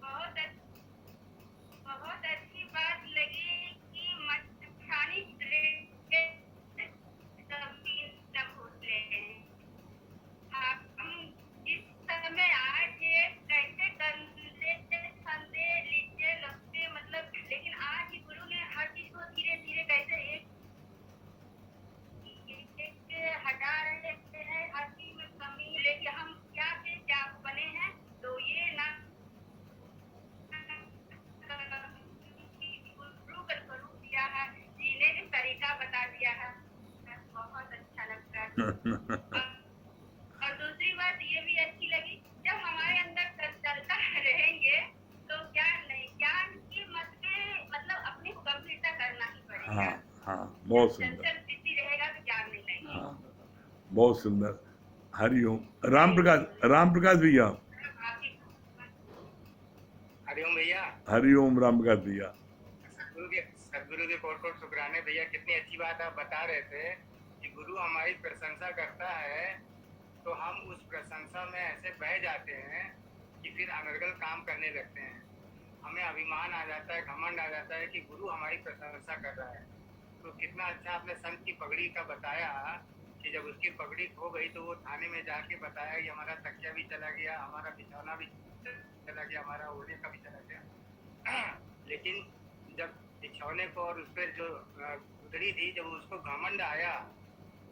बहुत बहुत अच्छी बात लगी कि मच्छानी कभी न भूले हम इस समय आज कैसे कंधे कंधे लीजिए लगते मतलब लेकिन आज ही गुरु ने हर चीज को धीरे धीरे कैसे एक हटा रहे हैं हर चीज में कमी लेकिन हम क्या थे क्या बने हैं तो ये ना गुरु का स्वरूप दिया है जीने का तरीका बता दिया है बहुत अच्छा लगता है और दूसरी बात ये भी अच्छी लगी जब हमारे अंदर चलता रहेंगे तो ज्ञान नहीं ज्ञान की मत में मतलब अपनी को गंभीरता करना ही पड़ेगा हाँ हाँ बहुत सुंदर। चंचल वृत्ति रहेगा तो ज्ञान नहीं लगेगा हाँ बहुत सुंदर। हरिओम राम प्रकाश भैया। हरिओम भैया। हरिओम राम प्रकाश भैया। सदगुरु के कोट शुक्राने भैया। कितनी अच्छी बात आप बता रहे थे कि गुरु हमारी प्रशंसा करता है तो हम उस प्रशंसा में ऐसे बह जाते हैं कि फिर अनर्गल काम करने लगते हैं। हमें अभिमान आ जाता है, घमंड आ जाता है कि गुरु हमारी प्रशंसा कर रहा है। तो कितना अच्छा आपने संत की पगड़ी का बताया कि जब उसकी पगड़ी खो गई तो वो थाने में जाके बताया कि हमारा तकिया भी चला गया, हमारा बिछौना भी चला गया, हमारा ओढ़ने का भी चला गया। लेकिन जब बिछौने को और उस पर जो गुदड़ी थी जब उसको घमंड आया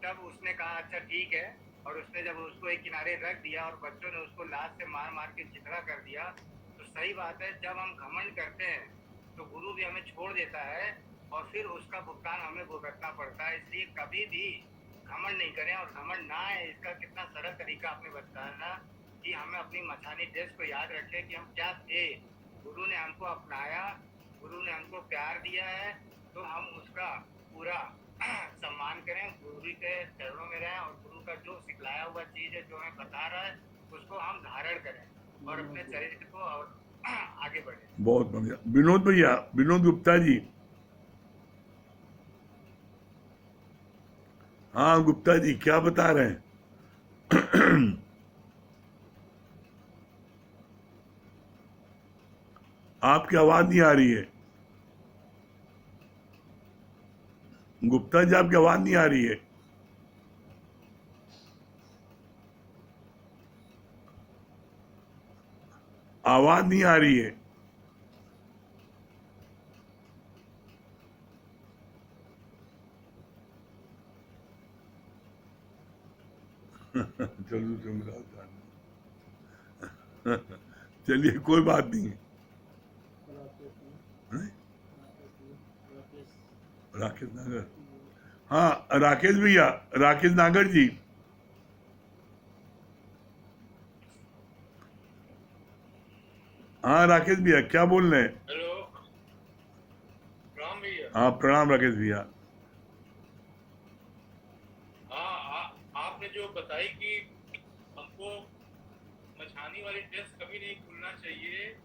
तब उसने कहा अच्छा ठीक है, और उसने जब उसको एक किनारे रख दिया और बच्चों ने उसको लात से मार मार के चिथड़ा कर दिया। तो सही बात है, जब हम घमंड करते हैं तो गुरु भी हमें छोड़ देता है और फिर उसका भुगतान हमें भुगतना पड़ता है। इसलिए कभी भी घमंड नहीं करें और घमंड ना है। इसका कितना सरल तरीका आपने बताया कि हमें अपनी मछानी ड्रेस को याद रखें कि हम क्या थे। गुरु ने हमको अपनाया, गुरु ने हमको प्यार दिया है तो हम उसका पूरा सम्मान करें, गुरु के चरणों में रहें और गुरु का जो सिखलाया हुआ चीज है जो हमें बता रहा है उसको हम धारण करें और अपने चरित्र को और आगे बढ़े। बहुत बढ़िया। विनोद भैया, विनोद गुप्ता जी। हाँ गुप्ता जी क्या बता रहे हैं? आपकी आवाज नहीं आ रही है गुप्ता जी, आपकी आवाज नहीं आ रही है। आवाज नहीं आ रही है। चलो चलिए कोई बात नहीं है। राकेश नागर, हाँ राकेश भैया, राकेश नागर जी। हाँ राकेश भैया क्या बोल रहे हैं? हेलो, राम भैया। हाँ प्रणाम राकेश भैया। हाँ, आपने जो बताई कि हमको मछानी वाली ड्रेस कभी नहीं भूलना चाहिए।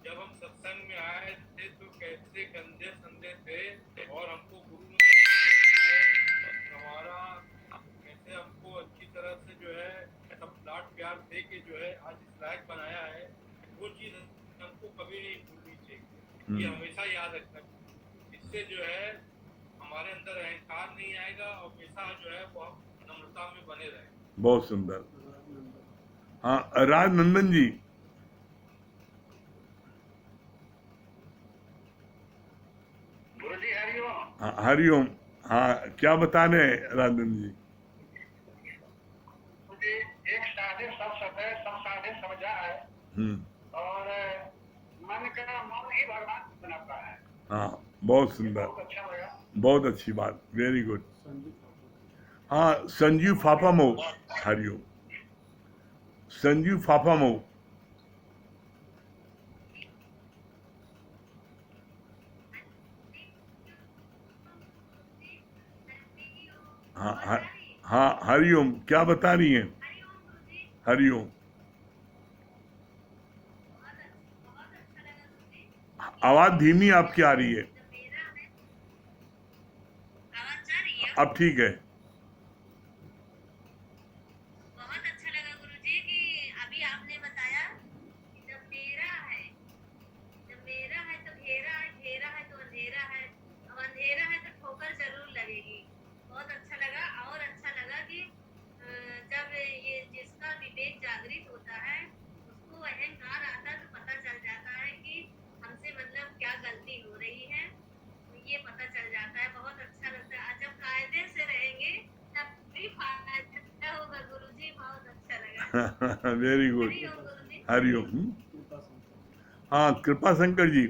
जब हम सत्संग में आए थे तो कैसे गंदे संदे थे और हमको गुरु ने कैसे हमारा कैसे हमको अच्छी तरह से जो है सब लाड प्यार दे के जो है आज इस लायक बनाया है। वो चीज हमको कभी नहीं भूलनी चाहिए, ये हमेशा याद रखना चाहिए। इससे जो है हमारे अंदर अहंकार नहीं आएगा और हमेशा जो है वो नम्रता में बने रहे। बहुत सुंदर। हाँ राजनंदन जी। गुरु जी हरिओम। हाँ हरिओम। हाँ क्या बता रहे हैं राजनंदन जी? मुझे एक साधे सब सफे सब साधे समझा है और मन का मन ही भगवान बनाता है। हाँ बहुत सुंदर, बहुत अच्छा लगा। बहुत अच्छी बात, वेरी गुड। हाँ संजीव फाफामो, हरिओम। संजीव फाफामो। हाँ हाँ हरिओम, क्या बता रही हैं? हरिओम। आवाज धीमी आपकी आ रही है। अब ठीक है। बहुत अच्छा लगा गुरुजी कि अभी आपने बताया कि जब मेरा है तो घेरा है, घेरा है तो अंधेरा है, अब अंधेरा है तो ठोकर जरूर लगेगी। बहुत अच्छा लगा। और अच्छा लगा कि जब ये जिसका विवेक जागृत होता है उसको अहंकार आता है तो पता चल जाता है कि हमसे मतलब क्या गलती हो रही है, ये पता चल जाता है। बहुत अच्छा लगता है। जब कायदे से रहेंगे तब भी फायदा होगा गुरुजी। बहुत अच्छा लगा। Very good. हरिओम गुरुजी। हरिओम। हाँ कृपा शंकर जी।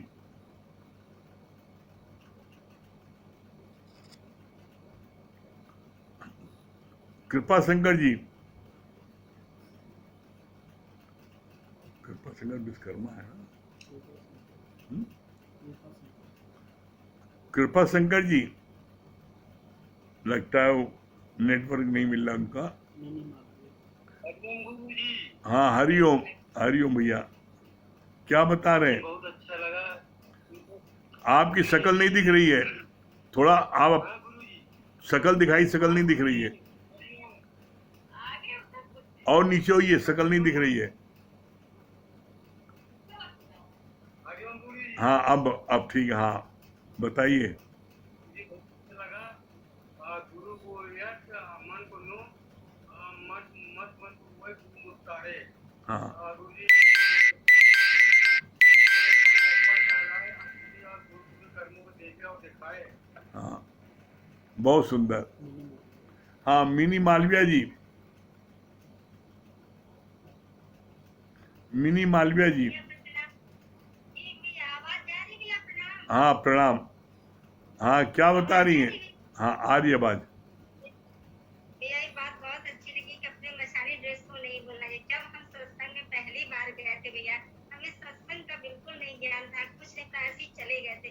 कृपा शंकर जी। कृपा शंकर विश्वकर्मा है ना? कृपा शंकर जी, लगता है वो नेटवर्क नहीं मिल रहा उनका। गुरु जी हाँ हरिओम। हरिओम भैया क्या बता रहे हैं? बहुत अच्छा लगा। आपकी शक्ल नहीं दिख रही है, थोड़ा आप हाँ गुरु जी। शक्ल दिखाई, शक्ल नहीं दिख रही है। आगे उसका कुछ और नीचे होइए, शक्ल नहीं दिख रही है। हरिओम गुरु जी। हाँ अब ठीक है। हाँ बताइए। मुझे बहुत अच्छा लगा। गुरु को यश मन को नो मत मत मन को वही गुरु मुस्तारे। हाँ गुरु जी मेरे मन का अर्पण कर रहा है और गुरु के कर्मों को देखे और दिखाए। हाँ बहुत सुंदर। हाँ मिनी मालविया जी। मिनी मालविया जी। आवाज जा रही है अपना। हाँ प्रणाम। हाँ क्या बता रही हैं? हाँ आ रही आवाज। भैया एक बात बहुत अच्छी लगी कि अपने मसाली ड्रेस को नहीं भूलना चाहिए। जब हम सत्संग में पहली बार गए थे भैया, हमें सत्संग का बिल्कुल नहीं ज्ञान था, कुछ नहीं था, ऐसे ही चले गए थे।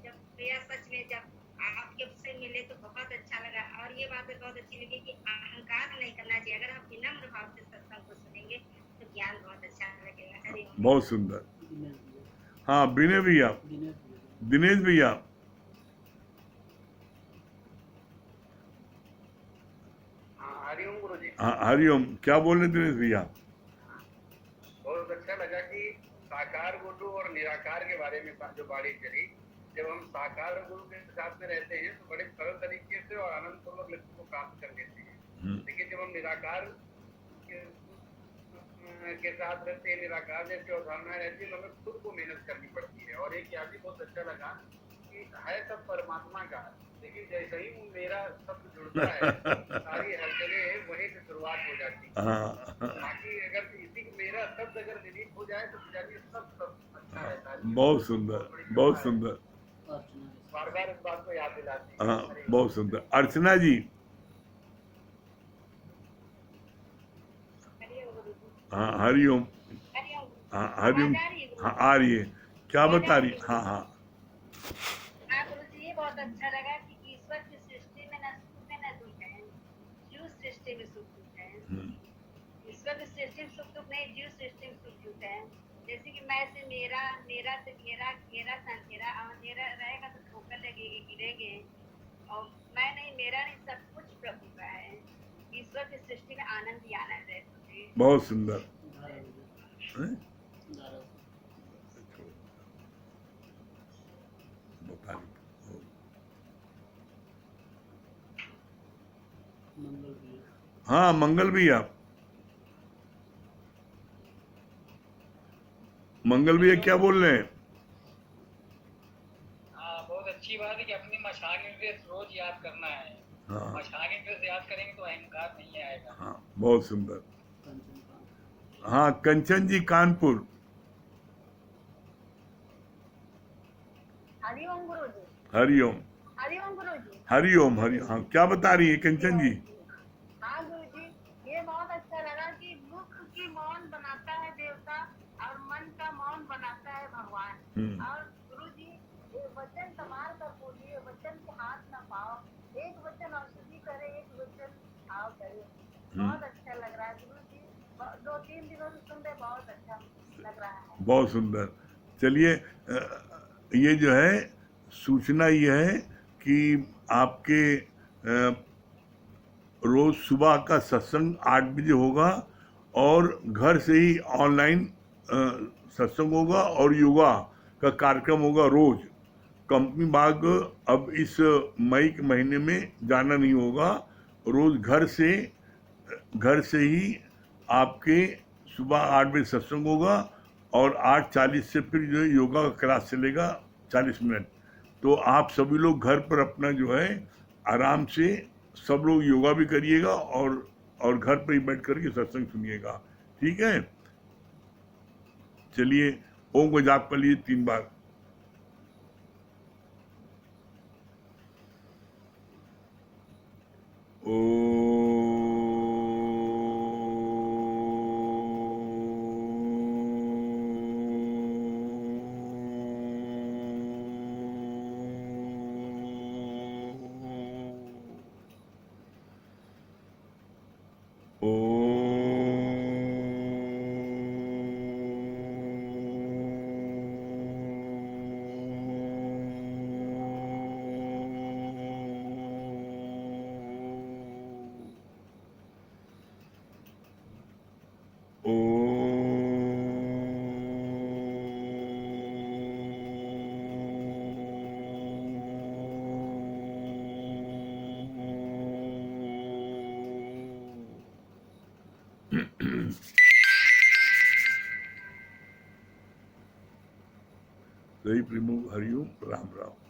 जब भैया सच में जब आपके से मिले तो बहुत अच्छा लगा। और ये बात बहुत अच्छी लगी कि अहंकार नहीं करना चाहिए। अगर हम विनम्र भाव से सत्संग को सुनेंगे तो ज्ञान बहुत अच्छा लगेगा। हरिओम। बहुत सुंदर। हाँ विनय भैया, दिनेश भैया। हरिओम गुरु जी। हाँ हरिओम, क्या बोल रहे दिनेश भैया? बहुत अच्छा लगा कि साकार गुरु और निराकार के बारे में जो बाणी चली। जब हम साकार गुरु के साथ में रहते हैं तो बड़े सरल तरीके से और आनंद पूर्वक लक्ष्य को प्राप्त कर लेते हैं। लेकिन जब हम निराकार के साथ रहते हैं, निराकार जैसी अवधारणा रहती है, तो हमें खुद को मेहनत करनी पड़ती है। और एक याद भी बहुत अच्छा लगा कि है सब परमात्मा का, लेकिन जैसे ही वो मेरा शब्द जुड़ता है सारी हलचलें वहीं से शुरुआत हो जाती है। हाँ बाकी अगर इसी मेरा शब्द अगर डिलीट हो जाए तो जानिए सब अच्छा रहता है। बहुत सुंदर, बहुत सुंदर। बार बार इस बात को याद दिलाती है। हाँ बहुत सुंदर। अर्चना जी, हरिओम गुरुजी। हाँ हरिओम। हरिओम। हाँ हरिओम। आवाज आ रही है हाँ गुरुजी? आ रही है, क्या आवाज बता आ रही? रही है हाँ गुरुजी? हाँ हाँ गुरुजी, ये बहुत अच्छा लगा कि ईश्वर की सृष्टि में न सुख है न दुख है, जीव सृष्टि में सुख दुख है। ईश्वर की सृष्टि में सुख दुख नहीं, जीव सृष्टि में सुख दुख है। जैसे कि मैं से मेरा, मेरा से घेरा, घेरा से अंधेरा, अंधेरा रहेगा तो ठोकर लगेगी, गिरेंगे। और मैं नहीं, मेरा नहीं, सब कुछ प्रभु का है। ईश्वर की सृष्टि में आनंद ही आनंद है गुरुजी। बहुत सुंदर। हैं? बता रही। हाँ मंगल भैया, मंगल भैया क्या बोल रहे हैं? हाँ, बहुत अच्छी बात है कि अपनी मशानी ड्रेस रोज याद करना है। हाँ मशानी ड्रेस याद करेंगे तो अहंकार नहीं आएगा। हाँ बहुत सुंदर। हाँ कंचन जी कानपुर। हरिओम गुरुजी। हरिओम। हरिओम गुरुजी। हरिओम हरिओम। हाँ क्या बता रही है कंचन जी? हाँ गुरुजी, ये बहुत अच्छा लगा कि मुख की मौन बनाता है देवता और मन का मौन बनाता है भगवान। और गुरुजी, ये वचन संभाल कर बोलिए, वचन के हाथ न पाओ, एक वचन औषधि करे, एक वचन भाव करे। बहुत अच्छा लग रहा है गुरुजी, 2-3 दिनों से सुन रहे, बहुत अच्छा लग रहा है। बहुत सुंदर। चलिए ये जो है सूचना ये है कि आपके रोज सुबह का सत्संग 8 बजे होगा और घर से ही ऑनलाइन सत्संग होगा और योगा का कार्यक्रम होगा रोज। कंपनी बाग अब इस मई के महीने में जाना नहीं होगा, रोज घर से ही आपके सुबह 8 बजे सत्संग होगा और 8:40 से फिर जो है योगा का क्लास चलेगा 40 मिनट। तो आप सभी लोग घर पर अपना जो है आराम से सब लोग योगा भी करिएगा और घर पर ही बैठ करके सत्संग सुनिएगा, ठीक है? चलिए ओम को जाप कर लीजिए 3 बार। सही प्रेमो हरिओम, राम राम।